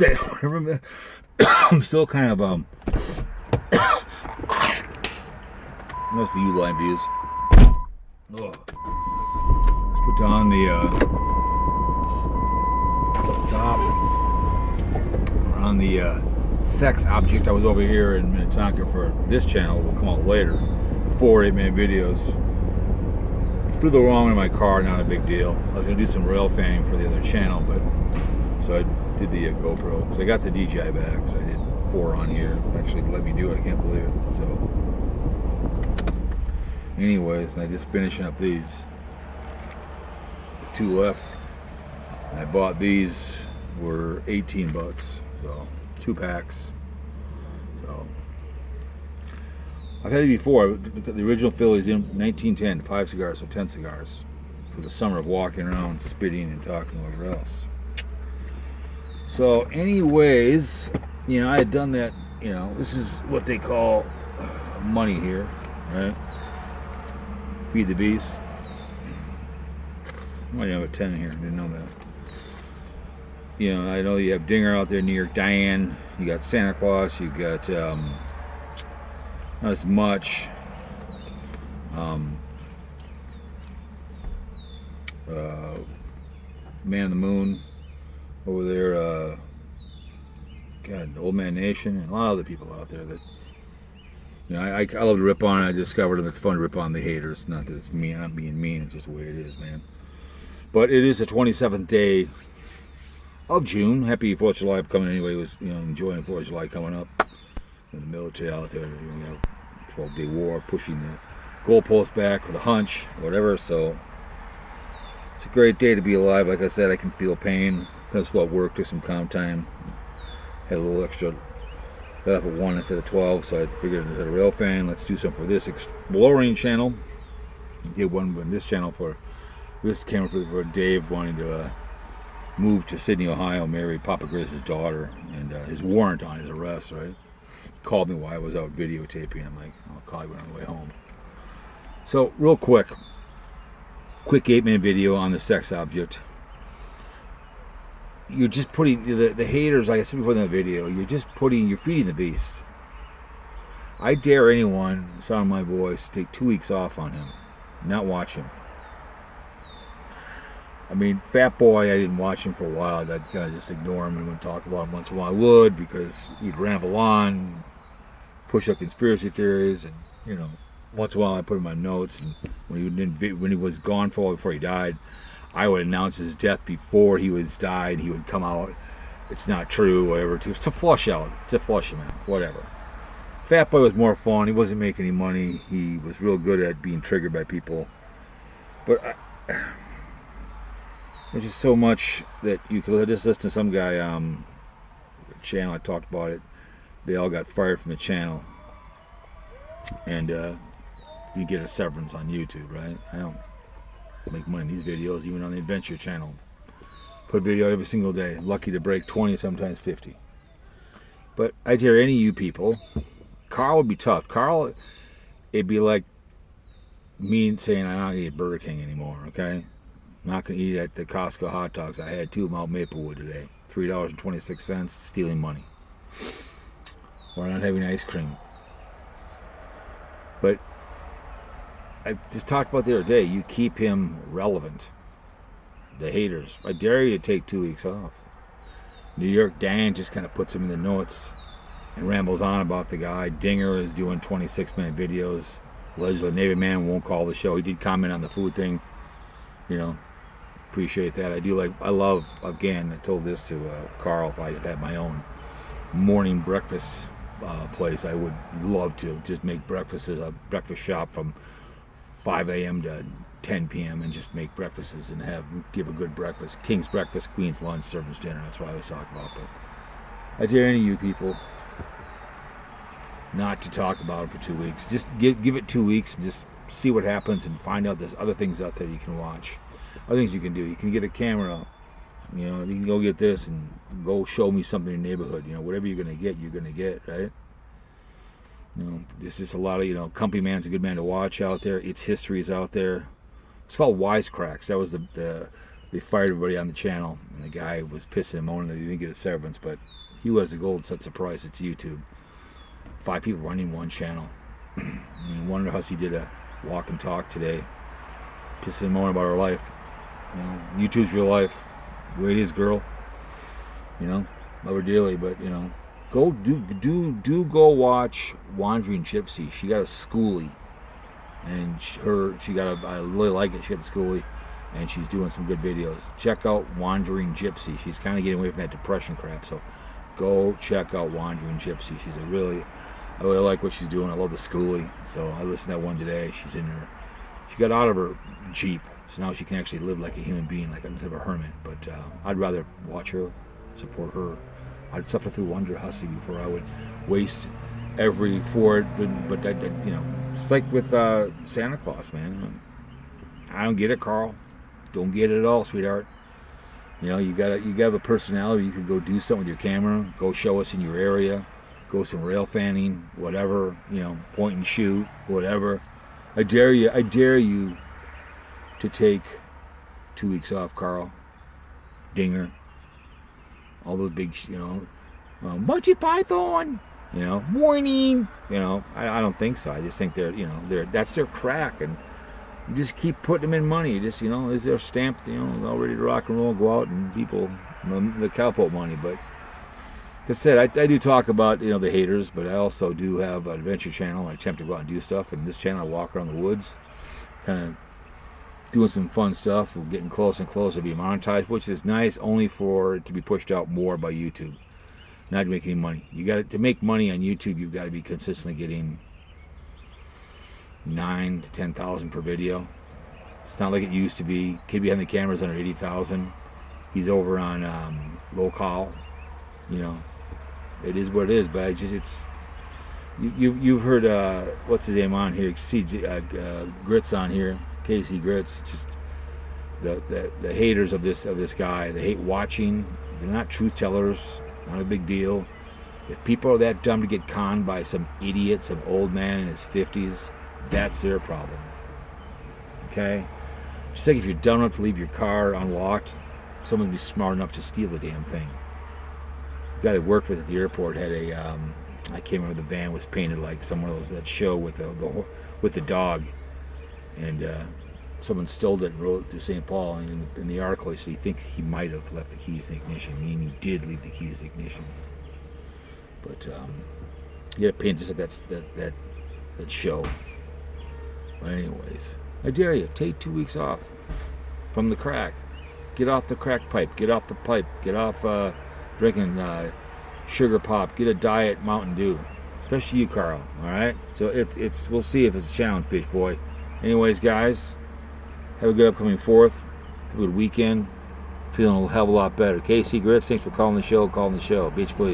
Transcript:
I remember. I'm still kind of That's for you, line views. Oh. Let's put down the top. We're on the sex object. I was over here in Minnetonka for this channel. Will come out later. 4 8-minute videos. Flew the wrong in my car. Not a big deal. I was gonna do some rail fanning for the other channel, but so I did the GoPro. So I got the DJI back. So I did 4 on here. Actually, let me do it. I can't believe it. So. Anyways, and I just finishing up these. 2 left. And I bought these were $18, so 2 packs. So I've had it before. The original Phillies in 1910, 5 cigars, so 10 cigars for the summer of walking around, spitting and talking, whatever else. So, anyways, you know, I had done that. You know, this is what they call money here, right? Feed the beast. I might have a 10 here. Didn't know that. You know, I know you have Dinger out there, New York Diane. You got Santa Claus. You got not as much. Man of the Moon over there. God, Old Man Nation, and a lot of other people out there that. You know, I love to rip on. I discovered them. It's fun to rip on the haters. Not that it's mean. I'm being mean. It's just the way it is, man. But it is the 27th day of June. Happy 4th of July coming. Anybody was, you know, enjoying 4th of July coming up. In the military out there, you know, 12-day war, pushing the goalpost back with a hunch, whatever. So it's a great day to be alive. Like I said, I can feel pain. Kind of slow at work. Took some calm time. Had a little extra. Got up at 1 instead of 12, so I figured as a rail fan, let's do something for this exploring channel. Did one on this channel for this came for Dave wanting to move to Sydney, Ohio, marry Papa Grizz's daughter, and his warrant on his arrest, right? Called me while I was out videotaping. I'm like, I'll call you when on the way home. So, real quick 8-minute video on the sex object. You're just putting the haters, like I said before in the video, you're feeding the beast. I dare anyone, sound of my voice, take 2 weeks off on him, not watch him. I mean, Fat Boy, I didn't watch him for a while. I'd kind of just ignore him and wouldn't talk about him once in a while. I would, because he'd ramble on, push up conspiracy theories, and, you know, once in a while I put in my notes, and when he was gone for a while before he died, I would announce his death before he was died. He would come out. It's not true, whatever. To flush him out, whatever. Fat Boy was more fun. He wasn't making any money. He was real good at being triggered by people. But there's just so much that you could just listen to some guy. The channel I talked about it. They all got fired from the channel, and you get a severance on YouTube, right? I don't make money in these videos, even on the Adventure channel. Put a video every single day. Lucky to break 20, sometimes 50. But I dare any of you people. Carl would be tough. Carl, it'd be like me saying I don't eat Burger King anymore, okay? I'm not going to eat at the Costco hot dogs. I had 2 of them out Maplewood today. $3.26, stealing money. Or not having ice cream. But I just talked about the other day, you keep him relevant. The haters. I dare you to take 2 weeks off. New York Dan just kind of puts him in the notes and rambles on about the guy. Dinger is doing 26-minute videos. Allegedly, Navy Man won't call the show. He did comment on the food thing. You know, appreciate that. I love, again, I told this to Carl, if I had my own morning breakfast place, I would love to just make breakfast as a breakfast shop from 5 a.m. to 10 p.m. and just make breakfasts and give a good breakfast. King's breakfast, Queen's lunch, servant's dinner. That's what I was talking about. But I dare any of you people not to talk about it for 2 weeks. Just give it 2 weeks and just see what happens and find out there's other things out there you can watch. Other things you can do. You can get a camera. You know, you can go get this and go show me something in the neighborhood. You know, whatever you're going to get, right? You know, there's just a lot of, you know, Company Man's a good man to watch out there. Its History is out there. It's called Wisecracks. That was the they fired everybody on the channel, and the guy was pissing and moaning that he didn't get a severance, but he was the gold sets of price. It's YouTube. 5 people running one channel. I mean, Wonder Hussy did a walk and talk today, pissing and moaning about her life. You know, YouTube's your life. The way it is, girl. You know, love her dearly, but you know, go go watch Wandering Gypsy. She got a schoolie, and I really like it. She got the schoolie, and she's doing some good videos. Check out Wandering Gypsy. She's kind of getting away from that depression crap, so go check out Wandering Gypsy. I really like what she's doing. I love the schoolie. So I listened to that one today. She got out of her Jeep, so now she can actually live like a human being, like instead of a hermit. But I'd rather watch her, support her. I'd suffer through Wonder Hussy before I would waste every for it. But you know, it's like with Santa Claus, man. I don't get it, Carl. Don't get it at all, sweetheart. You know, you got a personality. You can go do something with your camera. Go show us in your area. Go some rail fanning, whatever. You know, point and shoot, whatever. I dare you to take 2 weeks off, Carl. Dinger. All those big, you know, Monty Python. You know, morning. You know, I don't think so. I just think that's their crack, and you just keep putting them in money. You just, you know, is their stamp, you know, all ready to rock and roll, go out and people, the Cowpote money. But like I said, I do talk about, you know, the haters, but I also do have an adventure channel. I attempt to go out and do stuff. And this channel, I walk around the woods, kind of doing some fun stuff. We're getting close and closer to being monetized, which is nice, only for it to be pushed out more by YouTube. Not to make any money. To make money on YouTube, you've got to be consistently getting 9,000 to 10,000 per video. It's not like it used to be. Kid behind the camera is under 80,000. He's over on low call. You know, it is what it is. But you've heard what's his name on here? Grits on here. Casey Grits. Just the haters of this guy. They hate watching. They're not truth tellers. Not a big deal. If people are that dumb to get conned by some idiot, some old man in his 50s, that's their problem. Okay? Just like if you're dumb enough to leave your car unlocked, someone would be smart enough to steal the damn thing. The guy that worked with at the airport had I can't remember, the van was painted like some of those, that show with the dog. And someone stole it and wrote it through St. Paul. And in the article, he said he thinks he might have left the keys in the ignition, meaning he did leave the keys in the ignition. But you got to paint just like that show. But anyways, I dare you, take 2 weeks off from the crack. Get off the crack pipe. Get off the pipe. Get off drinking sugar pop. Get a diet Mountain Dew. Especially you, Carl. All right. So it's we'll see if it's a challenge, bitch boy. Anyways, guys, have a good upcoming 4th. Have a good weekend. Feeling a hell of a lot better. KC Grits, thanks for calling the show. Bitch, please.